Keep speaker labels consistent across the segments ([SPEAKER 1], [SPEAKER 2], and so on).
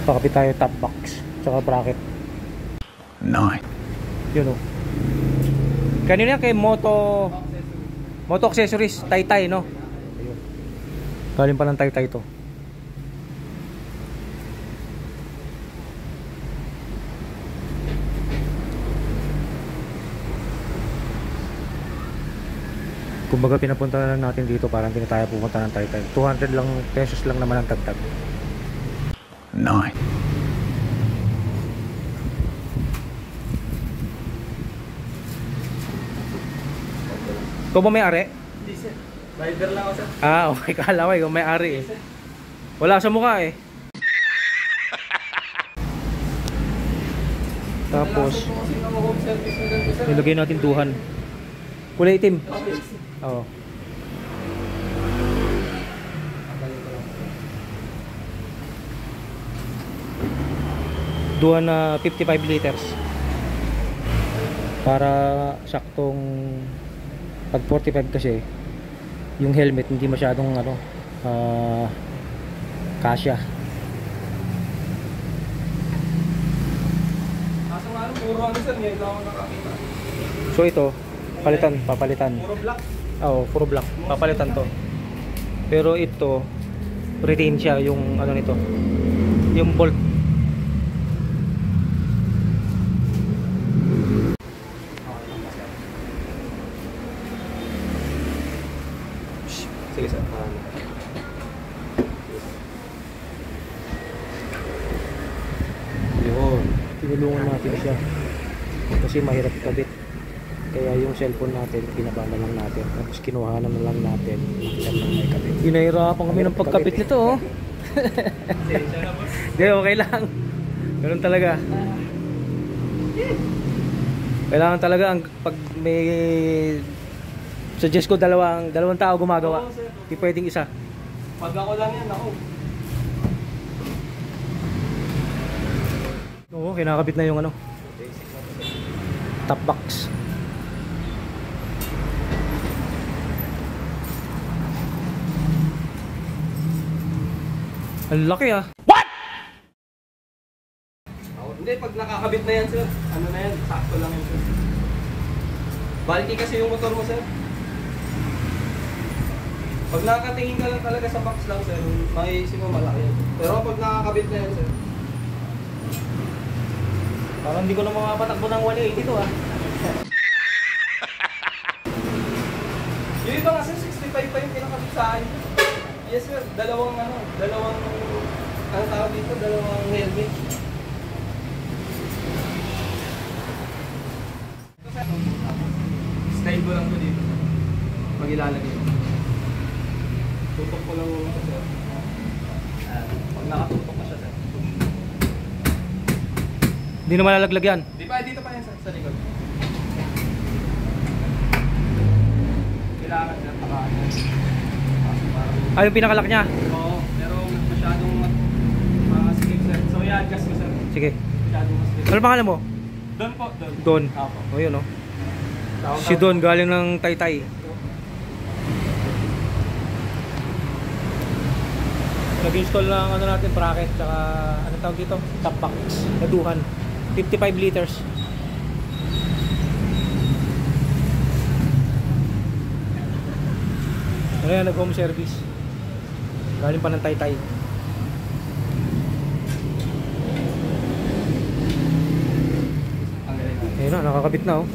[SPEAKER 1] Pakapit tayo top box tsaka bracket.
[SPEAKER 2] Nice.
[SPEAKER 1] Yun o. Kanina kay Moto Accessories, Taytay, no? Ayun. Galing pa ng Taytay to. Kumbaga pinapunta na lang natin dito, parang hindi na tayo pumunta ng Taytay. 200 lang pesos lang naman ang tagtag.
[SPEAKER 2] Nice.
[SPEAKER 1] Ikaw ba may ari?
[SPEAKER 3] Hindi sir. Rider lang ako sir.
[SPEAKER 1] Ah, okay. Kala ko ikaw may ari eh. Wala sa mukha eh. Tapos nilagay natin duhan. Kulay itim. Oo. Duhan na 55 liters. Para saktong pag 45 kasi yung helmet hindi masyadong kasya.
[SPEAKER 3] Kaso nga puro ano sir, ngayon lang ako nakakita.
[SPEAKER 1] So ito, papalitan.
[SPEAKER 3] Puro black.
[SPEAKER 1] Oo, puro black. Papalitan to. Pero ito, retain siya yung ano nito. Yung bolt.
[SPEAKER 3] Sige sir.
[SPEAKER 1] Yun. Tinulungan natin siya. Kasi mahirap kabit. Kaya yung cellphone natin, binaba na lang natin. Tapos kinuha na lang natin. May kabit. Hinahirapan kami ng pagkabit nito, oh. Hindi, okay lang. Ganun talaga. Kailangan talaga pag may suggest ko dalawang tao gumagawa. Hindi pwedeng isa.
[SPEAKER 3] Pag ako lang yan, ako.
[SPEAKER 1] Oo, kinakabit na yung ano. Top box. Ang laki ah.
[SPEAKER 3] What? Hindi, pag nakakabit na yan sir, ano na yan, sakto lang yan sir. Bulky kasi yung motor mo sir. Pag nakatingin ka lang talaga sa box lang sir, maiisip mo malaki yan. Pero pag nakakabit na yan sir,
[SPEAKER 1] Parang hindi ko na mapatakbo ng 180 to ah.
[SPEAKER 3] yung iba nga sir, 65 pa yung pinakabit sa akin. Yes sir, dalawang tawag dito, dalawang helmet. Slide ko lang to dito. Pag ilalagay ko. Tutok ko lang ito sir. Pag nakatutok na siya sir.
[SPEAKER 1] Hindi na malalaglag yan.
[SPEAKER 3] Di pa, dito pa yan sir, sa likod. Kailangan sir, pakaano.
[SPEAKER 1] Ah, yung pinakalak niya?
[SPEAKER 3] Oo, pero masyadong masikip sir. So i-adjust ko sir.
[SPEAKER 1] Sige.
[SPEAKER 3] Masyadong masikip.
[SPEAKER 1] Ano pangalan mo?
[SPEAKER 3] Don po, Don.
[SPEAKER 1] Don.
[SPEAKER 3] Apo.
[SPEAKER 1] O yun oh. Si Don galing ng Taytay. Nag-install ng ano natin, bracket, tsaka ano tawag dito? Top box. Naduhan. 55 liters. Ano yan, nag-home service. Galing pa ng Taytay. Ayun na, nakakabit na oh.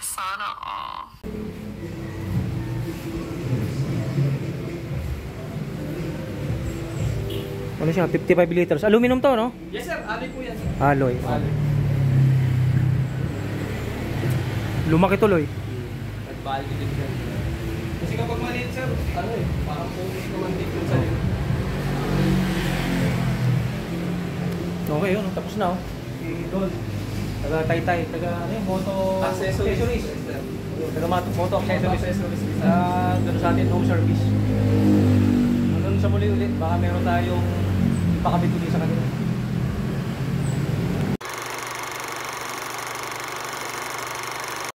[SPEAKER 2] Sana all.
[SPEAKER 1] Ano siya? 55 liters. Aluminum to, no?
[SPEAKER 3] Yes sir, alloy po yan sir.
[SPEAKER 1] Alloy.
[SPEAKER 3] Alloy.
[SPEAKER 1] Lumaki tuloy.
[SPEAKER 3] Nag-value din sir. Kasi kapag maliit sir, ano eh, parang focus naman din yung sarili.
[SPEAKER 1] Okay, yun. Tapos na oh. Si Don. Taga Taytay. Taga ano yun? Moto Accessories. Taga Moto Accessories. Doon sa atin, home service. Hanggang sa muli ulit, baka meron tayong ipakabit ulit sa kanila.